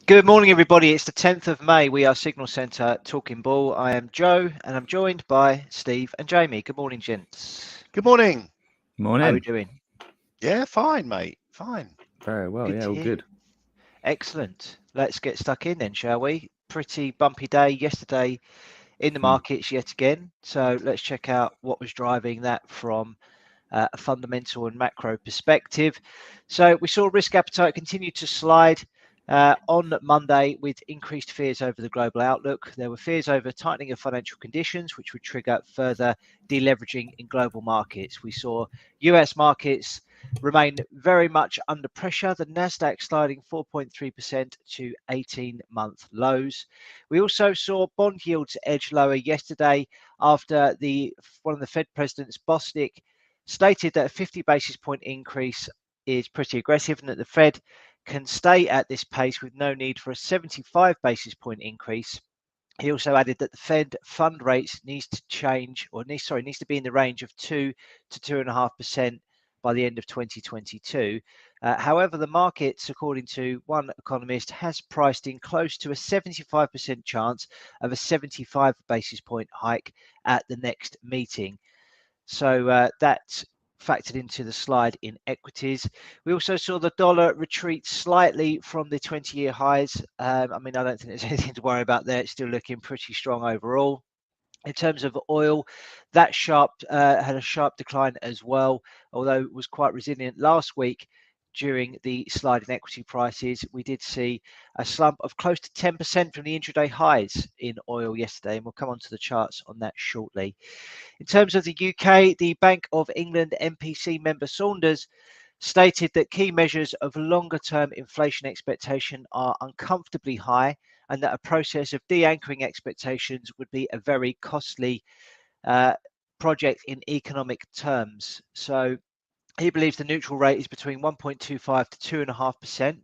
Good morning, everybody. It's the 10th of May. We are Signal Centre Talking Ball. I am Joe, and I'm joined by Steve and Jamie. Good morning, gents. Good morning. How are we doing? Yeah, fine, mate. Fine. Very well. Good Yeah, to all hear. good. Excellent. Let's get stuck in then, shall we? Pretty bumpy day yesterday in the markets yet again. So let's check out what was driving that from a fundamental and macro perspective. So we saw risk appetite continue to slide on Monday with increased fears over the global outlook. There were fears over tightening of financial conditions, which would trigger further deleveraging in global markets. We saw US markets remain very much under pressure, the Nasdaq sliding 4.3% to 18-month lows. We also saw bond yields edge lower yesterday after one of the Fed presidents, Bostic, stated that a 50 basis point increase is pretty aggressive and that the Fed can stay at this pace with no need for a 75 basis point increase. He also added that the Fed fund rates needs to be in the range of 2 to 2.5% by the end of 2022. However, the markets, according to one economist, has priced in close to a 75% chance of a 75 basis point hike at the next meeting. So that factored into the slide in equities. We also saw the dollar retreat slightly from the 20-year highs. I don't think there's anything to worry about there. It's still looking pretty strong overall. In terms of oil, that had a sharp decline as well, although it was quite resilient last week. During the slide in equity prices, we did see a slump of close to 10% from the intraday highs in oil yesterday, and we'll come on to the charts on that shortly. In terms of the UK, the Bank of England MPC member Saunders stated that key measures of longer-term inflation expectation are uncomfortably high and that a process of de-anchoring expectations would be a very costly project in economic terms. So he believes the neutral rate is between 1.25 to 2.5%,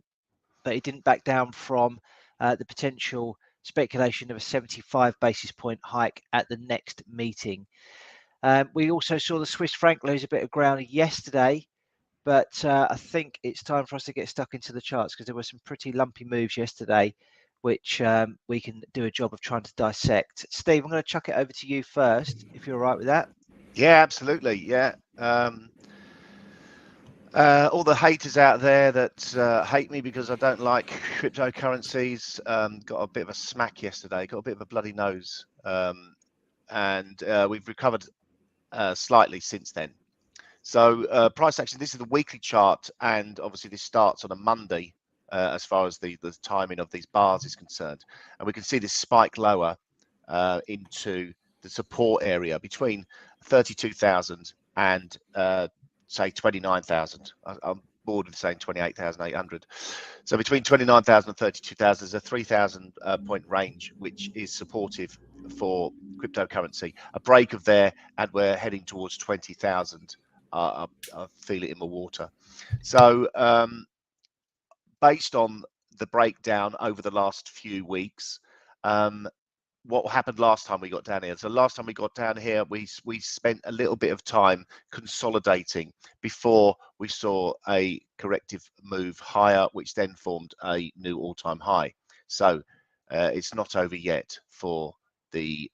but he didn't back down from the potential speculation of a 75 basis point hike at the next meeting. We also saw the Swiss franc lose a bit of ground yesterday, but I think it's time for us to get stuck into the charts because there were some pretty lumpy moves yesterday, which we can do a job of trying to dissect. Steve, I'm going to chuck it over to you first, if you're all right with that. Yeah, absolutely. Yeah. All the haters out there that hate me because I don't like cryptocurrencies got a bit of a smack yesterday, got a bit of a bloody nose. And we've recovered slightly since then. So price action, this is the weekly chart, and obviously this starts on a Monday as far as the timing of these bars is concerned. And we can see this spike lower into the support area between 32,000 and say 29,000. I'm bored of saying 28,800. So between 29,000 and 32,000 is a 3,000 point range, which is supportive for cryptocurrency. A break of there, and we're heading towards 20,000. I feel it in my water. So based on the breakdown over the last few weeks, what happened last time we got down here? So last time we got down here, we spent a little bit of time consolidating before we saw a corrective move higher, which then formed a new all-time high. So it's not over yet for the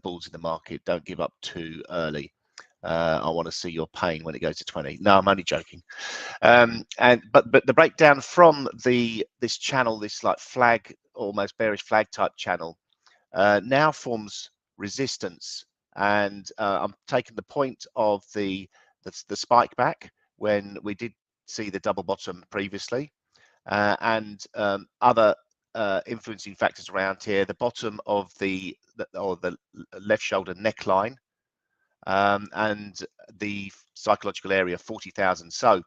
bulls in the market. Don't give up too early. I want to see your pain when it goes to 20. No, I'm only joking. But the breakdown from this channel, this like flag, almost bearish flag type channel, now forms resistance, and I'm taking the point of the spike back when we did see the double bottom previously, and other influencing factors around here. The bottom of the left shoulder neckline, and the psychological area 40,000. So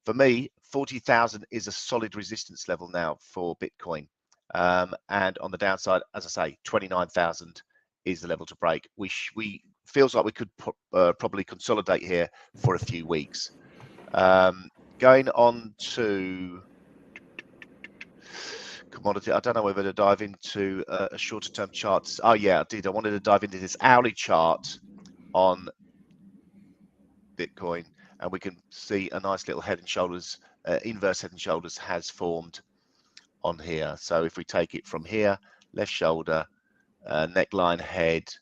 for me, 40,000 is a solid resistance level now for Bitcoin. And on the downside, as I say, 29,000 is the level to break. We feels like we could probably consolidate here for a few weeks. Going on to commodity, I don't know whether to dive into a shorter term chart. Oh yeah, I did. I wanted to dive into this hourly chart on Bitcoin, and we can see a nice little head and shoulders, inverse head and shoulders has formed on here. So if we take it from here, left shoulder, neckline, head,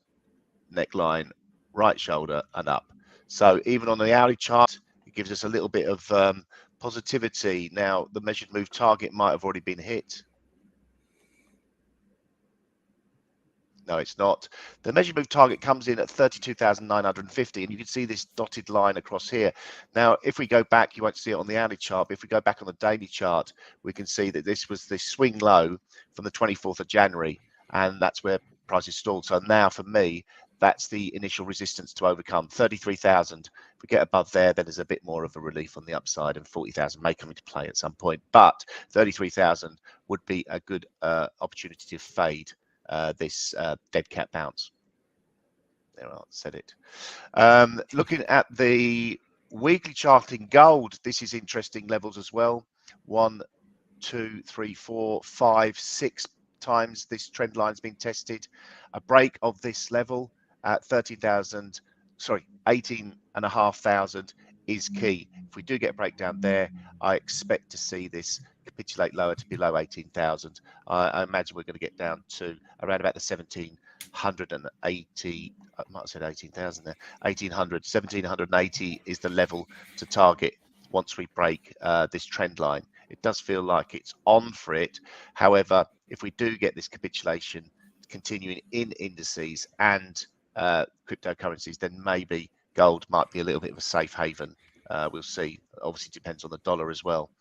neckline, right shoulder, and up. So even on the hourly chart, it gives us a little bit of positivity. Now, the measured move target might have already been hit. No, it's not. The measured move target comes in at 32,950, and you can see this dotted line across here. Now, if we go back, you won't see it on the hourly chart, but if we go back on the daily chart, we can see that this was the swing low from the 24th of January, and that's where prices stalled. So now, for me, that's the initial resistance to overcome, 33,000. If we get above there, then there's a bit more of a relief on the upside, and 40,000 may come into play at some point. But 33,000 would be a good opportunity to fade this dead cat bounce. There, I said it. Looking at the weekly chart in gold, this is interesting levels as well. 1, 2, 3, 4, 5, 6 times this trend line's been tested. A break of this level at 18,500 is key. If we do get a breakdown there, I expect to see this capitulate lower to below 18,000. I imagine we're going to get down to around about the 1780. I might have said 18,000 there. 1780 is the level to target once we break this trend line. It does feel like it's on for it. However, if we do get this capitulation continuing in indices and cryptocurrencies, then maybe gold might be a little bit of a safe haven. We'll see. Obviously depends on the dollar as well.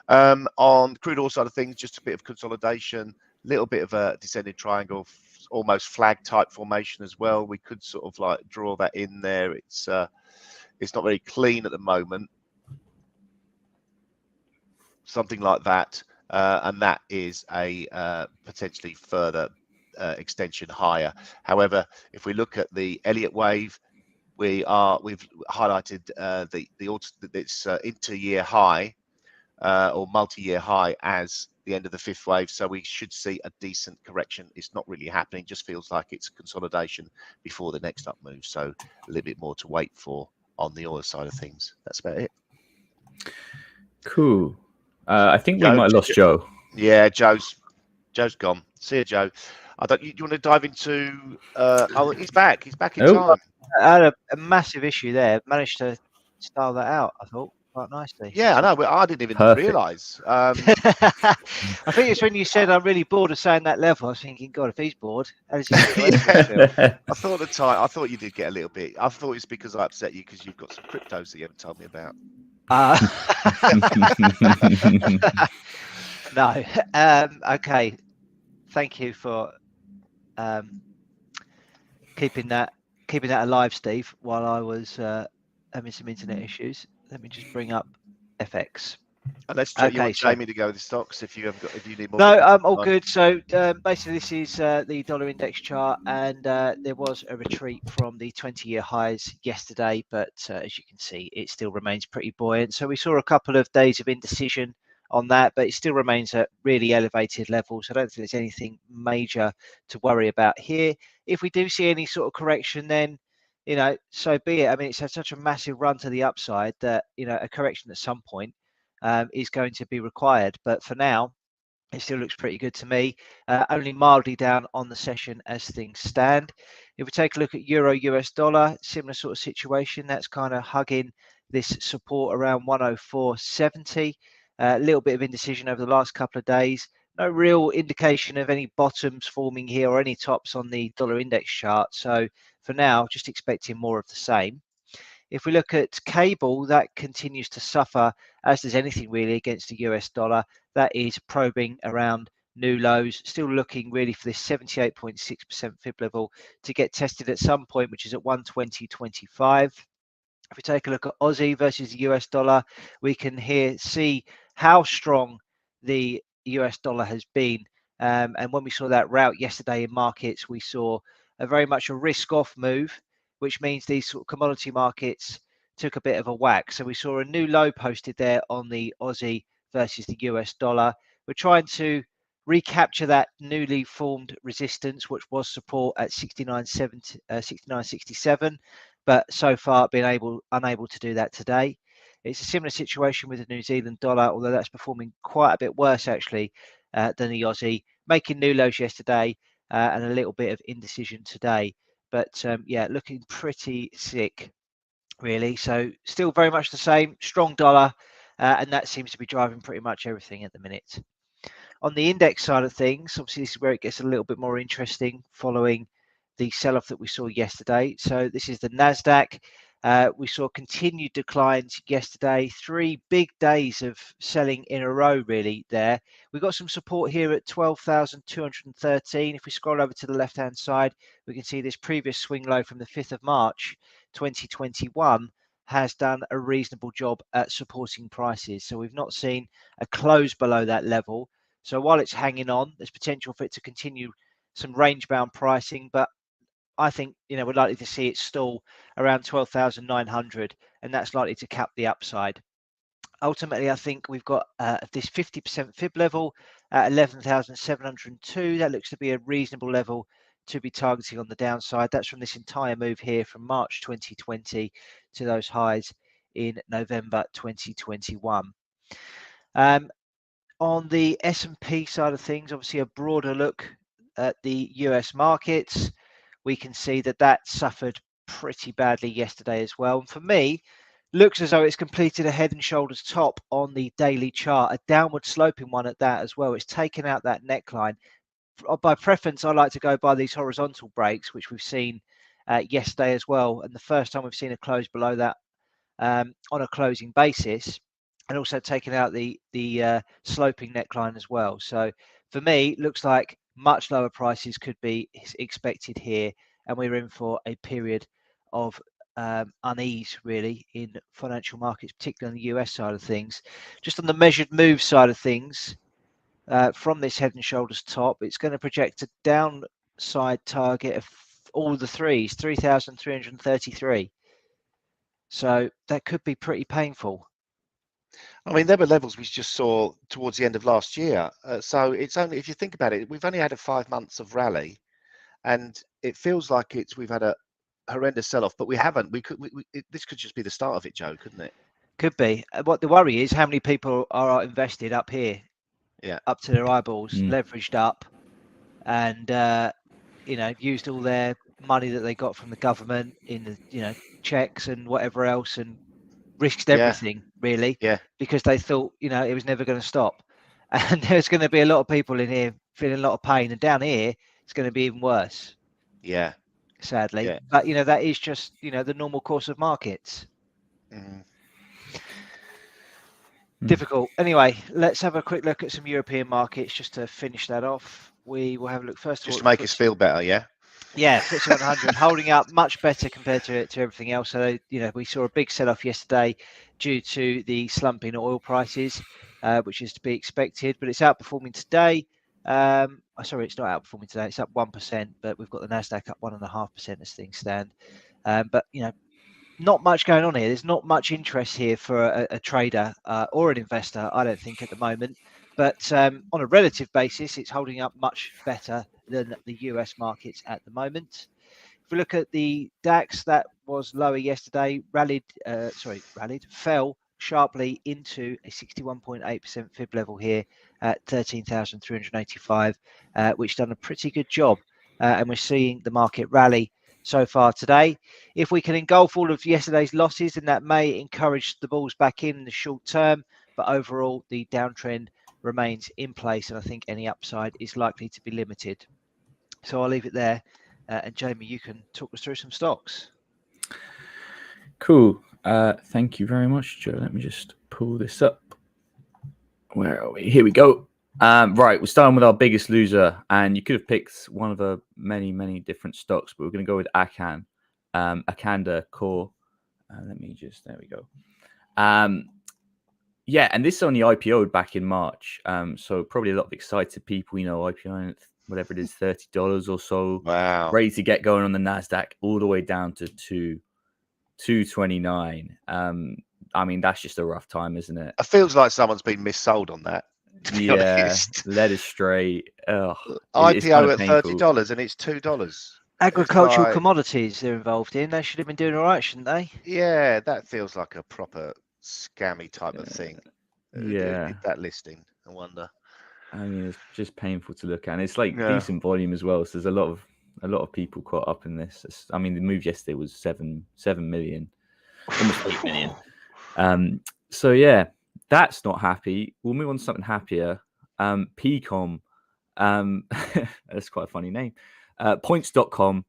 On crude oil side of things, just a bit of consolidation, little bit of a descending triangle, almost flag type formation as well. We could sort of like draw that in there. It's not very clean at the moment. Something like that, and that is a potentially further extension higher. However, if we look at the Elliott wave, we've highlighted this inter-year high or multi-year high as the end of the fifth wave, so we should see a decent correction. It's not really happening, just feels like it's consolidation before the next up move, so a little bit more to wait for on the oil side of things. That's about it. Cool. I think we might have lost Joe. Yeah, Joe's gone. See you, Joe. You want to dive into oh, he's back in time. I had a massive issue there. Managed to style that out, I thought, quite nicely. Yeah, I know. I didn't even realise. I think it's when you said I'm really bored of saying that level. I was thinking, God, if he's bored, how does he feel? I thought at the time, I thought you did get a little bit. I thought it's because I upset you because you've got some cryptos that you haven't told me about. No. Okay. Thank you for keeping that alive, Steve, while I was having some internet issues. Let me just bring up FX. And let's check. You want Jamie to go with the stocks if you need more. No, all good. So basically, this is the dollar index chart, and there was a retreat from the 20-year highs yesterday, but as you can see, it still remains pretty buoyant. So we saw a couple of days of indecision on that, but it still remains at really elevated levels. I don't think there's anything major to worry about here. If we do see any sort of correction, then so be it. I mean, it's had such a massive run to the upside that a correction at some point is going to be required. But for now, it still looks pretty good to me. Only mildly down on the session as things stand. If we take a look at euro US dollar, similar sort of situation. That's kind of hugging this support around 104.70. A little bit of indecision over the last couple of days. No real indication of any bottoms forming here or any tops on the dollar index chart. So for now, just expecting more of the same. If we look at cable, that continues to suffer, as does anything really, against the US dollar. That is probing around new lows, still looking really for this 78.6% fib level to get tested at some point, which is at 120.25. If we take a look at Aussie versus the US dollar, we can see how strong the US dollar has been. And when we saw that rout yesterday in markets, we saw very much a risk-off move, which means these sort of commodity markets took a bit of a whack. So we saw a new low posted there on the Aussie versus the US dollar. We're trying to recapture that newly formed resistance, which was support at 69.67, but so far been unable to do that today. It's a similar situation with the New Zealand dollar, although that's performing quite a bit worse actually. than the Aussie, making new lows yesterday and a little bit of indecision today. But yeah, looking pretty sick, really. So still very much the same, strong dollar, and that seems to be driving pretty much everything at the minute. On the index side of things, obviously this is where it gets a little bit more interesting following the sell-off that we saw yesterday. So this is the NASDAQ. We saw continued declines yesterday, 3 big days of selling in a row really there. We got some support here at 12,213. If we scroll over to the left-hand side, we can see this previous swing low from the 5th of March 2021 has done a reasonable job at supporting prices. So we've not seen a close below that level. So while it's hanging on, there's potential for it to continue some range-bound pricing, but I think we're likely to see it stall around 12,900, and that's likely to cap the upside. Ultimately, I think we've got this 50% fib level at 11,702. That looks to be a reasonable level to be targeting on the downside. That's from this entire move here from March 2020 to those highs in November 2021. On the S&P side of things, obviously a broader look at the US markets, we can see that that suffered pretty badly yesterday as well. And for me, looks as though it's completed a head and shoulders top on the daily chart, a downward sloping one at that as well. It's taken out that neckline. By preference, I like to go by these horizontal breaks, which we've seen yesterday as well. And the first time we've seen a close below that on a closing basis, and also taking out the sloping neckline as well. So for me, looks like much lower prices could be expected here, and we're in for a period of unease really in financial markets, particularly on the US side of things. Just on the measured move side of things, from this head and shoulders top, it's going to project a downside target of all the threes, 3,333. So that could be pretty painful. I mean, there were levels we just saw towards the end of last year. So it's only, if you think about it, we've only had 5 months of rally, and it feels like we've had a horrendous sell-off, but we haven't. This could just be the start of it, Joe, couldn't it? Could be. What the worry is, how many people are invested up here, up to their eyeballs, leveraged up, and used all their money that they got from the government in the checks and whatever else, and risked everything really, because they thought it was never going to stop. And there's going to be a lot of people in here feeling a lot of pain, and down here it's going to be even worse, sadly. But that is just the normal course of markets. Difficult. Anyway, let's have a quick look at some European markets just to finish that off. We will have a look first of all, just to make us feel better. Yeah, FTSE 100 holding up much better compared to everything else. So, we saw a big sell-off yesterday due to the slump in oil prices, which is to be expected, but it's outperforming today. Sorry, it's not outperforming today. It's up 1%, but we've got the NASDAQ up 1.5% as things stand. But, not much going on here. There's not much interest here for a trader or an investor, I don't think, at the moment. But on a relative basis, it's holding up much better than the US markets at the moment. If we look at the DAX, that was lower yesterday, fell sharply into a 61.8% fib level here at 13,385, which done a pretty good job. And we're seeing the market rally so far today. If we can engulf all of yesterday's losses, then that may encourage the bulls back in the short term. But overall, the downtrend remains in place, and I think any upside is likely to be limited. So I'll leave it there. And Jamie, you can talk us through some stocks. Cool. Thank you very much, Joe. Let me just pull this up. Where are we? Here we go. Right, we're starting with our biggest loser, and you could have picked one of the many different stocks, but we're going to go with AKAN, Akanda Core. There we go. Yeah, and this only IPO'd back in March, so probably a lot of excited people, IPOing whatever it is, $30 or so. Wow. Ready to get going on the NASDAQ all the way down to 229. I mean, that's just a rough time, isn't it? It feels like someone's been missold on that. Yeah, led astray. IPO at $30 and it's $2. Agricultural commodities they're involved in. They should have been doing all right, shouldn't they? Yeah, that feels like a proper scammy type of thing. Yeah. That listing, I wonder. I mean, it's just painful to look at, and it's like decent volume as well. So there's a lot of people caught up in this. I mean, the move yesterday was 7 million, almost 8 million. So yeah, that's not happy. We'll move on to something happier. PCOM, that's quite a funny name. Points.com,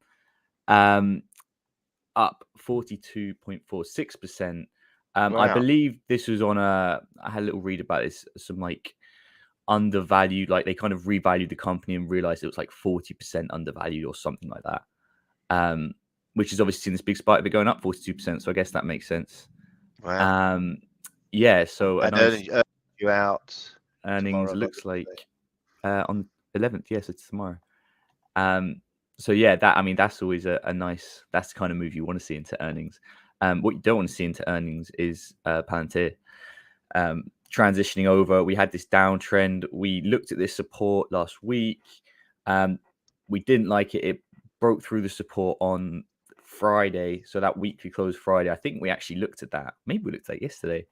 up 42.46%. Wow. I believe this was on I had a little read about this, some like undervalued, like they kind of revalued the company and realized it was like 40% undervalued or something like that. Which is obviously seen this big spike of it going up 42%. So I guess that makes sense. Wow. Yeah. So and earnings you out earnings tomorrow, looks like on 11th. Yes, it's tomorrow. So yeah, that's always a nice, that's the kind of move you want to see into earnings. What you don't want to see into earnings is Palantir transitioning over. We had this downtrend. We looked at this support last week. We didn't like it. It broke through the support on Friday. So that weekly close Friday, I think we actually looked at that. Maybe we looked at it yesterday.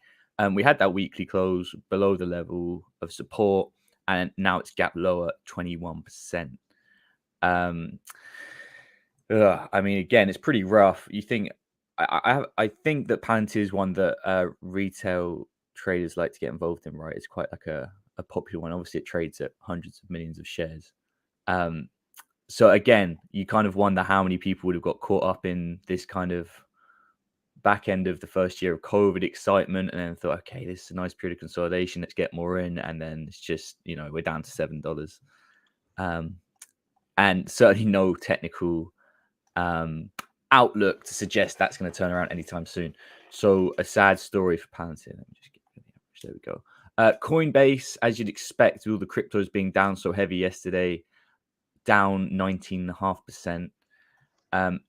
We had that weekly close below the level of support, and now it's gap lower at 21%. I mean, again, it's pretty rough. You think I think that Palantir is one that retail traders like to get involved in, right? It's quite like a popular one. Obviously, it trades at hundreds of millions of shares. So again, you kind of wonder how many people would have got caught up in this kind of back end of the first year of COVID excitement, and then thought, okay, this is a nice period of consolidation. Let's get more in, and then it's just, we're down to $7. And certainly no technical outlook to suggest that's going to turn around anytime soon. So a sad story for Palantir. Let me just get the average. There we go. Coinbase, as you'd expect, with all the cryptos being down so heavy yesterday, down 19.5%.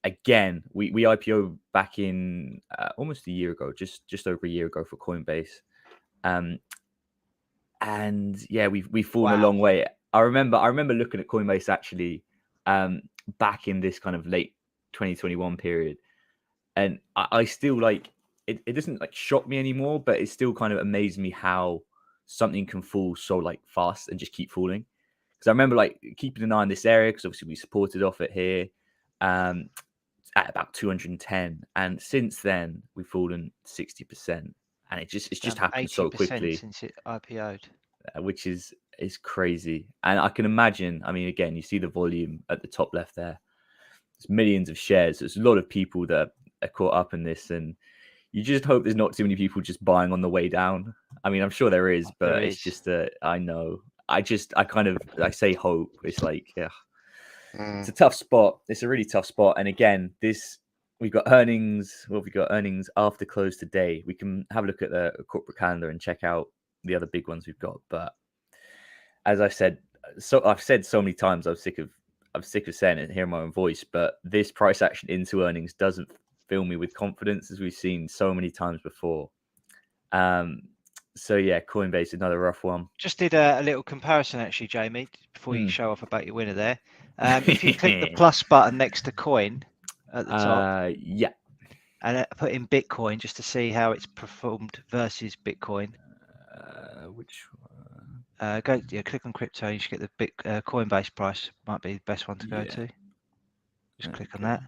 Again, we IPO back in almost a year ago, just over a year ago for Coinbase. And yeah, we've fallen a long way. I remember looking at Coinbase actually back in this kind of late 2021 period, and I still like it. It doesn't like shock me anymore, but it still kind of amazed me how something can fall so like fast and just keep falling. Because I remember like keeping an eye on this area, because obviously we supported off it here at about 210, and since then we've fallen 60%, and it's just happened so quickly since it IPO'd, which is crazy. And I can imagine, I mean, again, you see the volume at the top left there. There's millions of shares. There's a lot of people that are caught up in this, and you just hope there's not too many people just buying on the way down. I mean, I'm sure there is, but it's just I know. I say hope. It's like, yeah, it's a tough spot. It's a really tough spot. And again, we've got earnings. Well, we've got earnings after close today. We can have a look at the corporate calendar and check out the other big ones we've got. But as I've said so many times, I'm sick of saying it and hearing my own voice. But this price action into earnings doesn't fill me with confidence, as we've seen so many times before. So yeah, Coinbase, another rough one. Just did a little comparison actually, Jamie, before you show off about your winner there. If you click the plus button next to coin at the top, yeah, and put in Bitcoin just to see how it's performed versus Bitcoin. Which click on crypto. You should get the Coinbase price. Might be the best one to go to. Just click on that.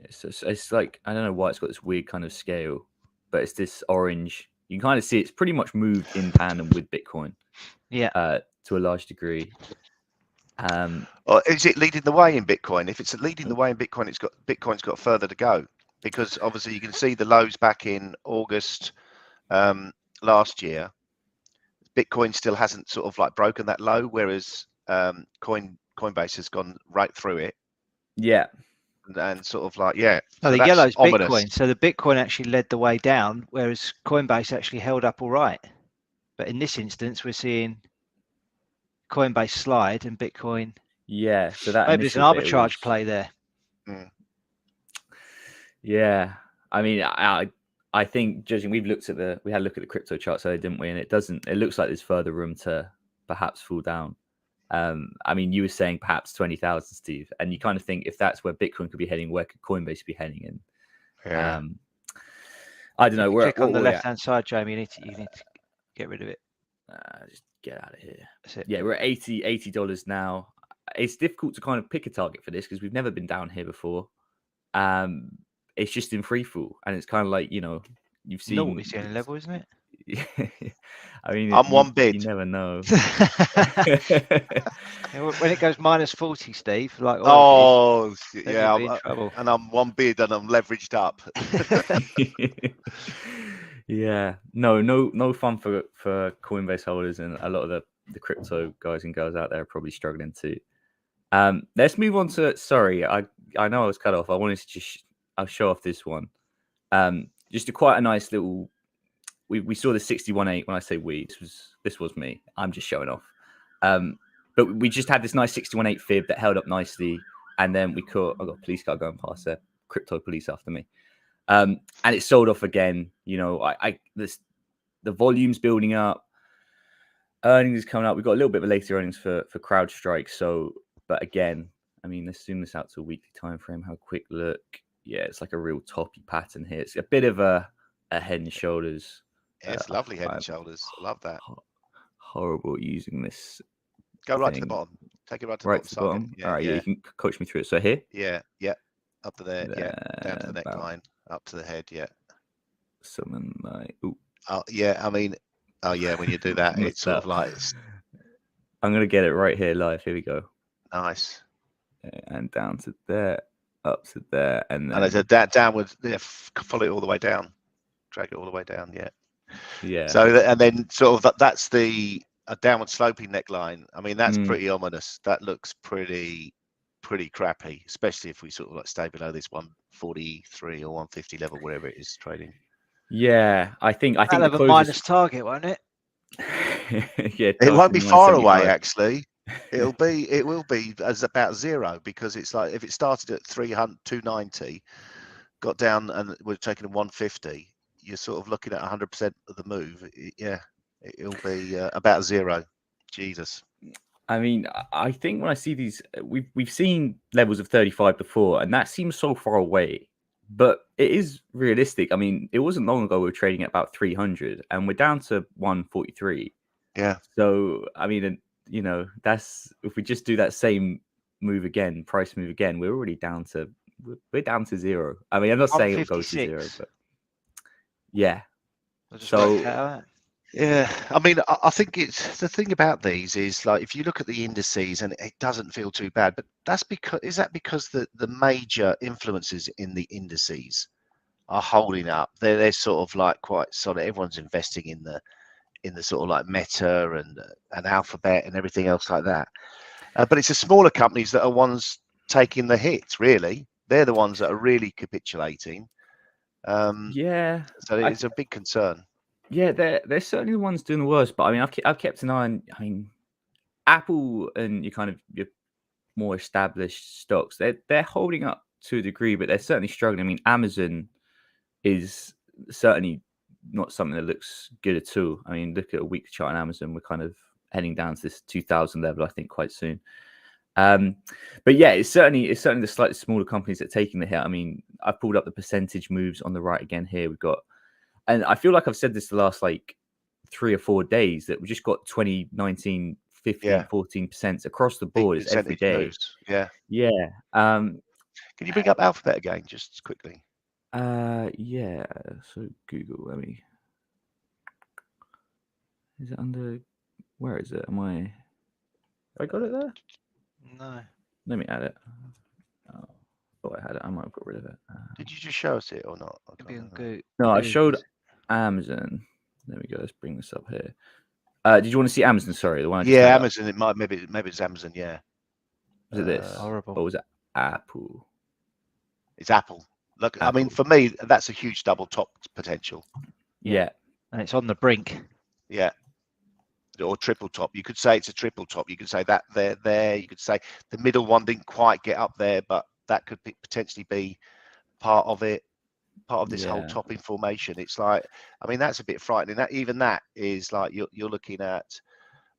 It's like, I don't know why it's got this weird kind of scale, but it's this orange. You can kind of see it's pretty much moved in tandem with Bitcoin. Yeah. To a large degree. Or is it leading the way in Bitcoin? If it's leading the way in Bitcoin, Bitcoin's got further to go, because obviously you can see the lows back in August last year. Bitcoin still hasn't sort of like broken that low, whereas Coinbase has gone right through it. Yeah. And sort of like, yeah. So the yellow's ominous. Bitcoin. So the Bitcoin actually led the way down, whereas Coinbase actually held up all right. But in this instance, we're seeing Coinbase slide and Bitcoin. Yeah. So that maybe there's an arbitrage play there. Yeah. I mean, I think, judging, we had a look at the crypto charts earlier, didn't we? And it looks like there's further room to perhaps fall down. I mean, you were saying perhaps 20,000, Steve, and you kind of think if that's where Bitcoin could be heading, where could Coinbase be heading? And I don't know. Click on the left-hand side, Jamie. You need to get rid of it. Just get out of here. That's it. Yeah, we're at $80 now. It's difficult to kind of pick a target for this because we've never been down here before. It's just in free fall, and it's kind of like, you've seen. No, it's the only level, isn't it? I mean, I'm one bid. You never know. When it goes minus 40, Steve, like yeah, you'll be in trouble. and I'm one bid and I'm leveraged up. Yeah, no fun for Coinbase holders, and a lot of the crypto guys and girls out there are probably struggling too. Let's move on to. Sorry, I know I was cut off. I wanted to I'll show off this one. Just quite a nice little. We saw the 61.8. When I say we, this was me. I'm just showing off. But we just had this nice 61.8 fib that held up nicely, and then we caught. I got a police car going past there. Crypto police after me. And it sold off again. The volume's building up. Earnings is coming up. We've got a little bit of later earnings for Crowdstrike. So, but again, I mean, let's zoom this out to a weekly time frame. Have a quick look. Yeah, it's like a real toppy pattern here. It's a bit of a head and shoulders. Yeah, it's lovely head and shoulders. I love that. Horrible using this. Go right to the bottom. Take it right to the bottom. Yeah, all right, yeah, you can coach me through it. So here? Yeah. Up to there. Yeah. Down to the neckline. Up to the head. Yeah. Something like. Ooh. Oh, yeah. I mean, when you do that, it's sort of like. I'm going to get it right here live. Here we go. Nice. And down to there, up to there. And there's a downward. Yeah, follow it all the way down. Drag it all the way down. Yeah. Yeah. So, and then sort of that's a downward sloping neckline. I mean, that's pretty ominous. That looks pretty crappy, especially if we sort of like stay below this 143 or 150 level, wherever it is trading. Yeah, I think that'll have a minus target, won't it? Yeah, it won't be far away. Actually, it will be as about zero, because it's like if it started at 290, got down and we're taking a 150. You're sort of looking at 100% of the move. Yeah, it'll be about zero. Jesus. I mean, I think when I see these, we've seen levels of 35 before, and that seems so far away, but it is realistic. I mean, it wasn't long ago we were trading at about 300, and we're down to 143. Yeah. So, I mean, that's if we just do that same price move again, we're already down to zero. I mean, I'm not saying it'll go to zero, but yeah. So. Yeah, I mean, I think it's the thing about these is like if you look at the indices and it doesn't feel too bad, but that's because the major influences in the indices are holding up. They're sort of like quite solid. Everyone's investing in the sort of like Meta and Alphabet and everything else like that. But it's the smaller companies that are ones taking the hits. Really, they're the ones that are really capitulating. Yeah. So it's a big concern. Yeah, they're certainly the ones doing the worst. But I mean, I've kept an eye on. I mean, Apple and your more established stocks, they're holding up to a degree, but they're certainly struggling. I mean, Amazon is certainly not something that looks good at all. I mean, look at a weekly chart on Amazon. We're kind of heading down to this 2,000 level, I think, quite soon. But yeah, it's certainly the slightly smaller companies that are taking the hit. I mean, I've pulled up the percentage moves on the right again here. We've got. And I feel like I've said this the last 3 or 4 days that we just got 20, 19, 15, 14% across the board. It's every day. Moves. Yeah. Yeah. Can you bring up Alphabet again, just quickly? Yeah. So Google, let me. Is it under? Where is it? Have I got it there? No. Let me add it. Oh, thought I had it. I might have got rid of it. Did you just show us it or not? No, I showed Amazon. There we go. Let's bring this up here. Did you want to see Amazon? Sorry, the one. Amazon. It might. Maybe it's Amazon. Yeah. Was it this? Horrible. Or was it Apple? It's Apple. Look, Apple. I mean, for me, that's a huge double top potential. Yeah. And it's on the brink. Yeah. Or triple top. You could say it's a triple top. You could say that there. You could say the middle one didn't quite get up there, but that could potentially be part of it. Part of this whole topping formation. It's like, I mean, that's a bit frightening. That is like you're looking at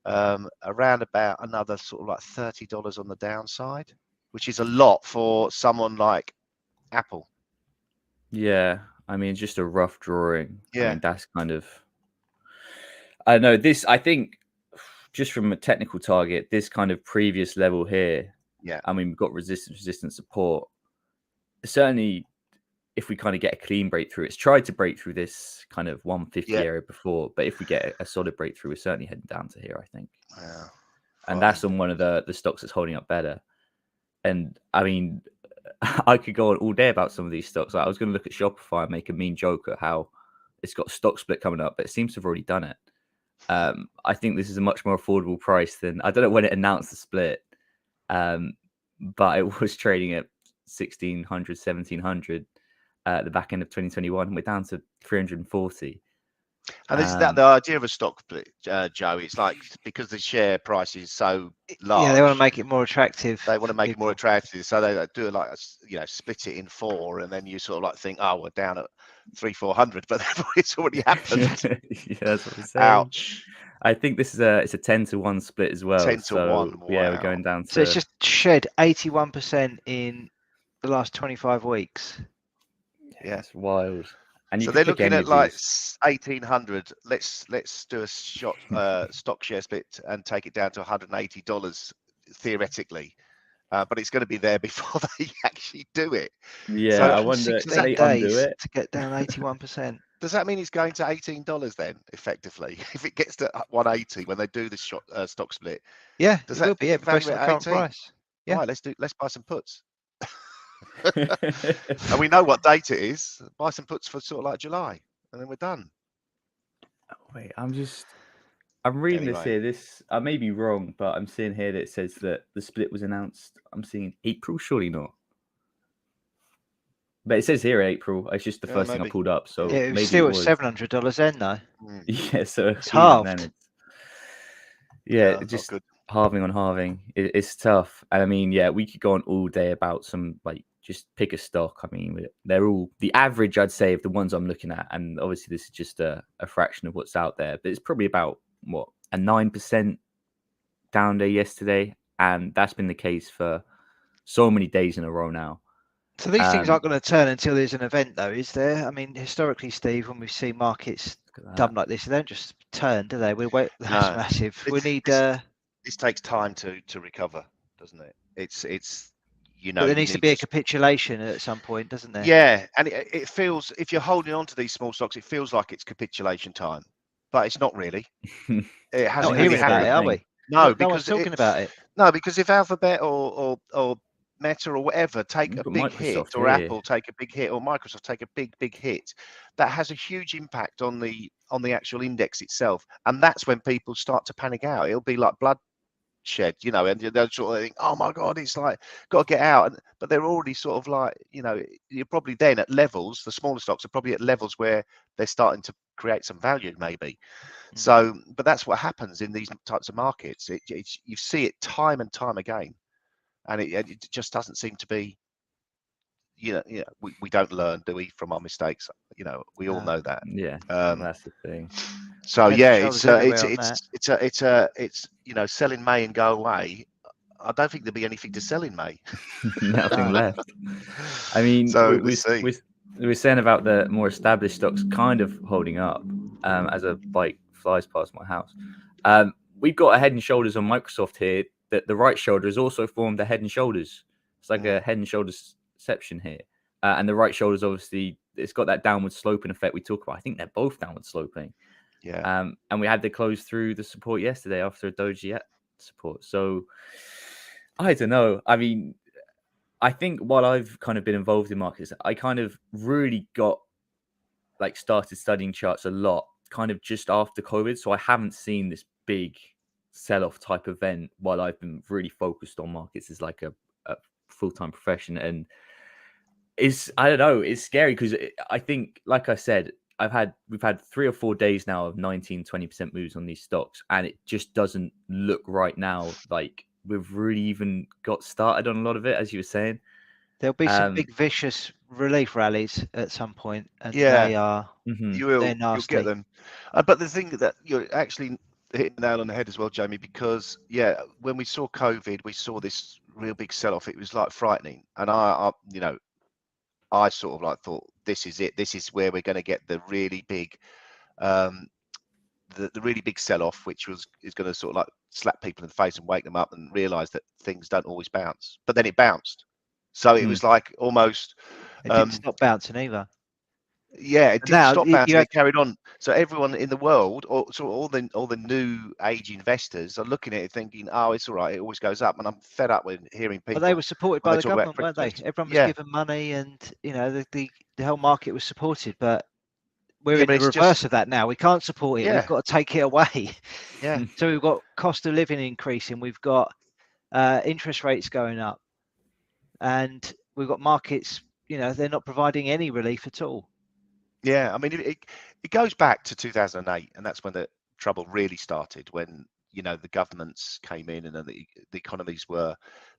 around about another sort of like $30 on the downside, which is a lot for someone like Apple. Yeah, I mean, just a rough drawing. Yeah, I mean, that's kind of. I know this. I think just from a technical target, this kind of previous level here, Yeah. I mean, we've got resistance support. Certainly, if we kind of get a clean breakthrough, it's tried to break through this kind of 150 area before, but if we get a solid breakthrough, we're certainly heading down to here, I think. Yeah. And that's on one of the stocks that's holding up better. And I mean, I could go on all day about some of these stocks. Like, I was going to look at Shopify and make a mean joke at how it's got a stock split coming up, but it seems to have already done it. I think this is a much more affordable price than, I don't know when it announced the split, but it was trading at 1600, 1700 at the back end of 2021. We're down to 340. And is that the idea of a stock split, Joe? It's like, because the share price is so large. Yeah, they want to make it more attractive. They want to make it more attractive, so they do it like, you know, split it in 4, and then you sort of like think, oh, we're down at 300-400, but it's already happened. Yeah, that's what we're saying. Ouch. I think this is it's a 10-to-1 split as well. 10 to 1. Yeah, Wow. we're going down to. So it's just shed 81% in the last 25 weeks. Yeah, it's wild. And so they're looking at like 1800. Let's do a stock share split and take it down to $180 theoretically, but it's going to be there before they actually do it. Yeah, so I wonder. 6 to 8 days to get down 81%. Does that mean it's going to $18 then, effectively, if it gets to 180 when they do the stock split? Yeah, does it will be. Yeah, based on the current 18? price. Yeah. Right, let's buy some puts. And we know what date it is. Buy some puts for sort of like July, and then we're done. Wait, I'm reading this here. This, I may be wrong, but I'm seeing here that it says that the split was announced. I'm seeing April, surely not. But it says here April. It's just the first thing I pulled up. So yeah, it was maybe still at $700 then, though. Yeah, so it's halved. Yeah, just halving on halving. It's tough. And I mean, yeah, we could go on all day about some, like, just pick a stock. I mean, they're all the average, I'd say, of the ones I'm looking at. And obviously, this is just a fraction of what's out there. But it's probably about, what, a 9% down day yesterday. And that's been the case for so many days in a row now. So these things aren't going to turn until there's an event, though, is there? I mean, historically, Steve, when we see markets done like this, they don't just turn, do they? That's massive. We need. This takes time to recover, doesn't it? It's you know. But there needs to be a capitulation at some point, doesn't there? Yeah, and it feels, if you're holding on to these small stocks, it feels like it's capitulation time, but it's not really. It hasn't not hearing about it, are we? No, because no one's talking about it. No, because if Alphabet or Meta or whatever take a big Microsoft hit, or Apple take a big hit, or Microsoft take a big hit, that has a huge impact on the actual index itself, and that's when people start to panic out. It'll be like bloodshed, you know, and they'll sort of think, oh my god, it's like, got to get out. But they're already sort of like, you know, you're probably then at levels, the smaller stocks are probably at levels where they're starting to create some value, maybe. So, but that's what happens in these types of markets. You see it time and time again. And it just doesn't seem to be, you know, we don't learn, do we, from our mistakes? You know, we all know that. Yeah, that's the thing. So yeah, it's you know, sell in May and go away. I don't think there'll be anything to sell in May. Nothing left. I mean, so we're saying about the more established stocks kind of holding up as a bike flies past my house. We've got a head and shoulders on Microsoft here. That the right shoulder has also formed a head and shoulders. It's like a head and shoulders section here. And the right shoulders, obviously, it's got that downward sloping effect we talk about. I think they're both downward sloping. Yeah. And we had to close through the support yesterday after a doji support. So I don't know. I mean, I think while I've kind of been involved in markets, I kind of really started studying charts a lot kind of just after COVID. So I haven't seen this big sell-off type event while I've been really focused on markets as like a full-time profession. And I don't know, it's scary because I think, like I said, we've had 3 or 4 days now of 19-20% moves on these stocks, and it just doesn't look right now like we've really even got started on a lot of it, as you were saying. There'll be some big vicious relief rallies at some point, and yeah, they are you'll get them. But the thing that you're actually hitting the nail on the head as well, Jamie, because when we saw COVID, we saw this real big sell-off. It was like frightening, and I sort of like thought, this is it. This is where we're going to get the really big, the the really big sell-off, which is going to sort of like slap people in the face and wake them up and realise that things don't always bounce. But then it bounced, so it was like almost. It didn't stop bouncing either. Yeah, it didn't Now, stop you bouncing. have- It carried on. So everyone in the world, or so all the new age investors, are looking at it thinking, "Oh, it's all right. It always goes up." And I'm fed up with hearing people. But they were supported when by they the talk about government, weren't they? cryptos. Everyone was Yeah. given money, and the whole market was supported. But we're Yeah, in but the it's reverse just- of that now. We can't support it. Yeah. We've got to take it away. Yeah. So we've got cost of living increasing. We've got interest rates going up, and we've got markets. They're not providing any relief at all. Yeah, I mean, it goes back to 2008, and that's when the trouble really started. When the governments came in, and then the economies were,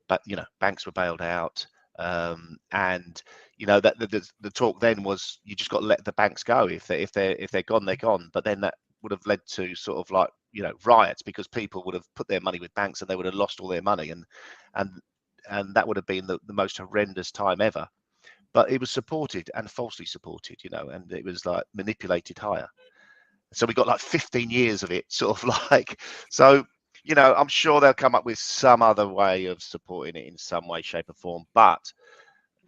but banks were bailed out, and that the talk then was you just got to let the banks go. If they're gone, they're gone. But then that would have led to sort of like riots, because people would have put their money with banks and they would have lost all their money, and that would have been the most horrendous time ever. But it was supported and falsely supported, and it was like manipulated higher. So we got like 15 years of it, sort of like. So I'm sure they'll come up with some other way of supporting it in some way, shape, or form. But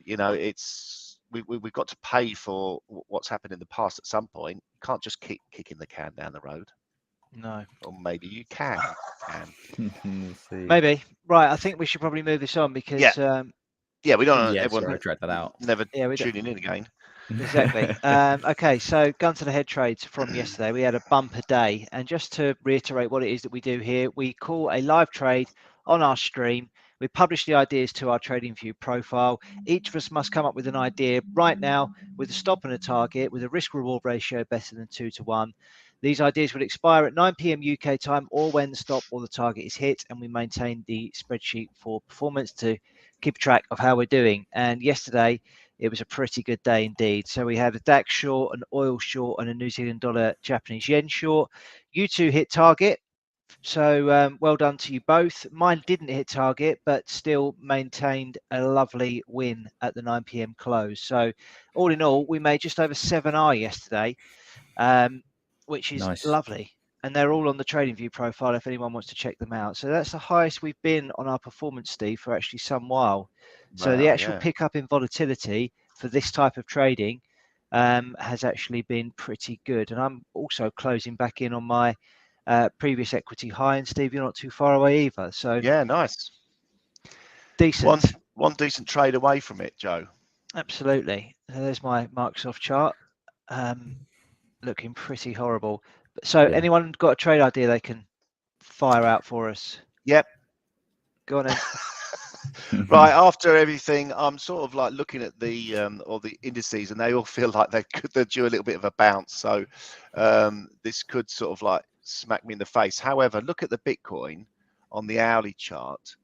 it's we've got to pay for what's happened in the past at some point. You can't just keep kicking the can down the road. No. Or maybe you can. We'll see. Maybe. Right. I think we should probably move this on because. Yeah, we don't want Yeah, everyone sorry, I dragged that out. never we don't- tuning in again. Exactly. Okay, so gun to the head trades from yesterday. We had a bumper day, and just to reiterate what it is that we do here, we call a live trade on our stream. We publish the ideas to our TradingView profile. Each of us must come up with an idea right now with a stop and a target with a risk reward ratio better than 2 to 1. These ideas will expire at 9 p.m. UK time, or when the stop or the target is hit, and we maintain the spreadsheet for performance to keep track of how we're doing. And yesterday, it was a pretty good day indeed. So we had a DAX short, an oil short, and a New Zealand dollar Japanese yen short. You two hit target. So well done to you both. Mine didn't hit target, but still maintained a lovely win at the 9 p.m. close. So all in all, we made just over 7R yesterday, which is Nice. lovely. And they're all on the TradingView profile if anyone wants to check them out. So that's the highest we've been on our performance, Steve, for actually some while. So the actual pickup in volatility for this type of trading has actually been pretty good. And I'm also closing back in on my previous equity high. And Steve, you're not too far away either. So yeah, nice. Decent. One decent trade away from it, Joe. Absolutely. So there's my Microsoft chart. Looking pretty horrible. So anyone got a trade idea they can fire out for us? Yep. Go on then. Right, after everything, I'm sort of like looking at the indices, and they all feel like they're due a little bit of a bounce. So this could sort of like smack me in the face. However, look at the Bitcoin on the hourly chart.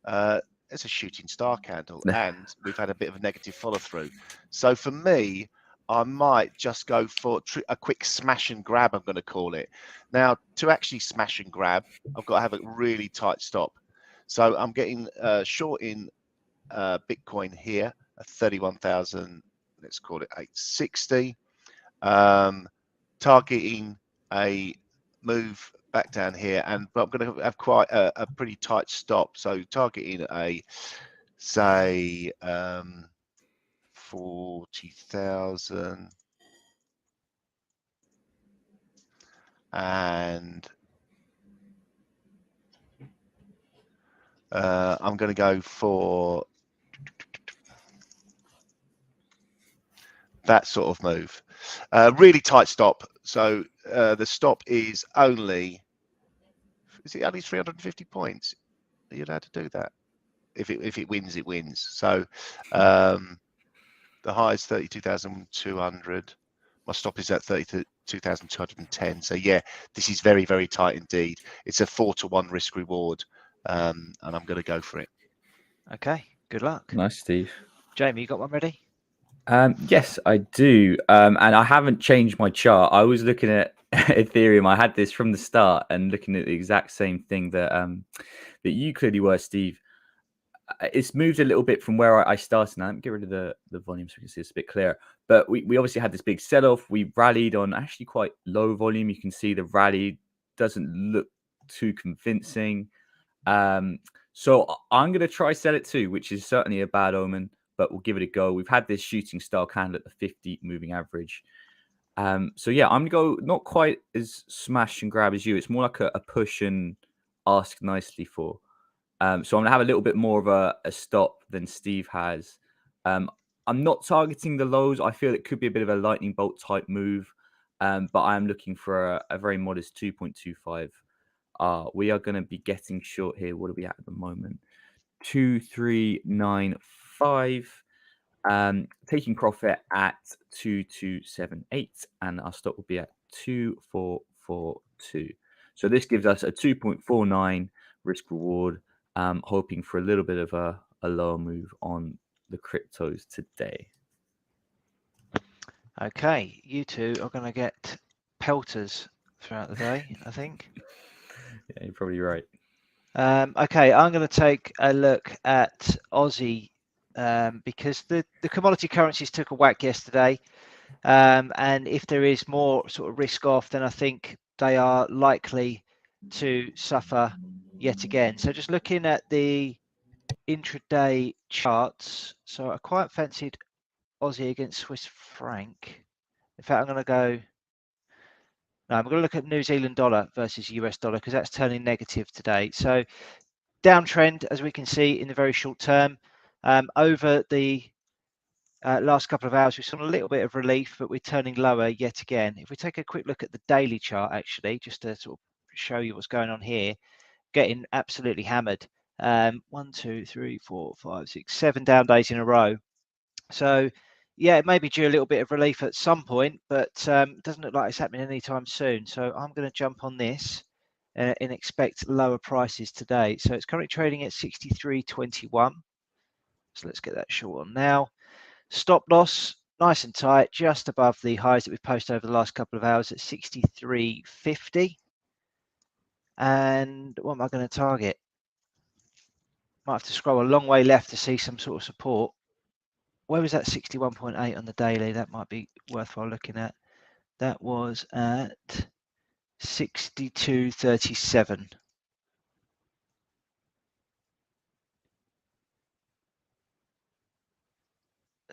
It's a shooting star candle, and we've had a bit of a negative follow through. So for me, I might just go for a quick smash and grab, I'm going to call it. Now, to actually smash and grab, I've got to have a really tight stop. So I'm getting short in Bitcoin here at 31,000, let's call it 860. Targeting a move back down here, but I'm going to have quite a pretty tight stop. So targeting a, say, 40,000, and I'm going to go for that sort of move. Really tight stop. So the stop is only, is it only 350 points? Are you allowed to do that? If it wins, it wins. So the high is 32,200. My stop is at 32,210. So yeah, this is very, very tight indeed. It's a 4-to-1 risk reward, and I'm going to go for it. Okay, good luck. Nice, Steve. Jamie, you got one ready? Yes, I do. And I haven't changed my chart. I was looking at Ethereum. I had this from the start and looking at the exact same thing that that you clearly were, Steve. It's moved a little bit from where I started. Now, let me get rid of the volume so we can see it's a bit clearer. But we obviously had this big sell-off. We rallied on actually quite low volume. You can see the rally doesn't look too convincing. So I'm going to try sell it too, which is certainly a bad omen, but we'll give it a go. We've had this shooting star candle at the 50 moving average. So yeah, I'm going to go not quite as smash and grab as you. It's more like a push and ask nicely for. So I'm going to have a little bit more of a stop than Steve has. I'm not targeting the lows. I feel it could be a bit of a lightning bolt type move, but I am looking for a very modest 2.25. We are going to be getting short here. What are we at the moment? 2395. Taking profit at 2278, and our stop will be at 2442. So this gives us a 2.49 risk reward. Hoping for a little bit of a lower move on the cryptos today. Okay, you two are going to get pelters throughout the day, I think. Yeah, you're probably right. Okay, I'm going to take a look at Aussie because the commodity currencies took a whack yesterday. And if there is more sort of risk off, then I think they are likely to suffer yet again. So just looking at the intraday charts, so I quite fancied Aussie against Swiss franc. In fact, I'm going to look at New Zealand dollar versus US dollar because that's turning negative today. So downtrend, as we can see in the very short term. Over the last couple of hours, we've seen a little bit of relief, but we're turning lower yet again. If we take a quick look at the daily chart, actually, just to sort of show you what's going on here, getting absolutely hammered. 1, 2, 3, 4, 5, 6, 7 down days in a row. So, yeah, it may be due a little bit of relief at some point, but it doesn't look like it's happening anytime soon. So I'm going to jump on this and expect lower prices today. So it's currently trading at 63.21. So let's get that short on now. Stop loss, nice and tight, just above the highs that we've posted over the last couple of hours at 63.50. And what am I going to target? Might have to scroll a long way left to see some sort of support. Where was that 61.8 on the daily? That might be worthwhile looking at. That was at 62.37.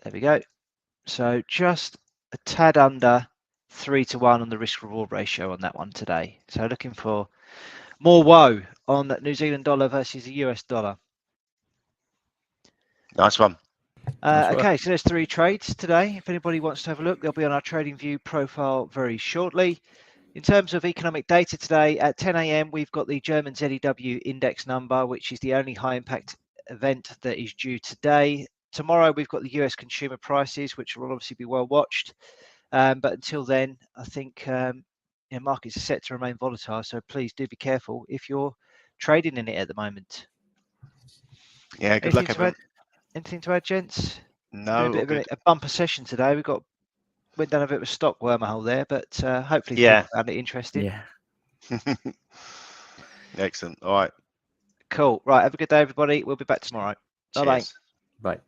There we go. So just a tad under 3-to-1 on the risk reward ratio on that one today. So looking for more woe on New Zealand dollar versus the US dollar. Nice one. Okay, so there's 3 trades today. If anybody wants to have a look, they'll be on our TradingView profile very shortly. In terms of economic data today, at 10 a.m., we've got the German NZDUSD index number, which is the only high impact event that is due today. Tomorrow, we've got the US consumer prices, which will obviously be well watched. But until then, I think markets are set to remain volatile. So please do be careful if you're trading in it at the moment. Yeah, good luck, everyone. Anything to add, gents? No, a bit of a bumper session today. Went down a bit of a stock wormhole there, but hopefully people found it interesting. Yeah. Excellent. All right. Cool. Right. Have a good day, everybody. We'll be back tomorrow. Bye-bye. Bye.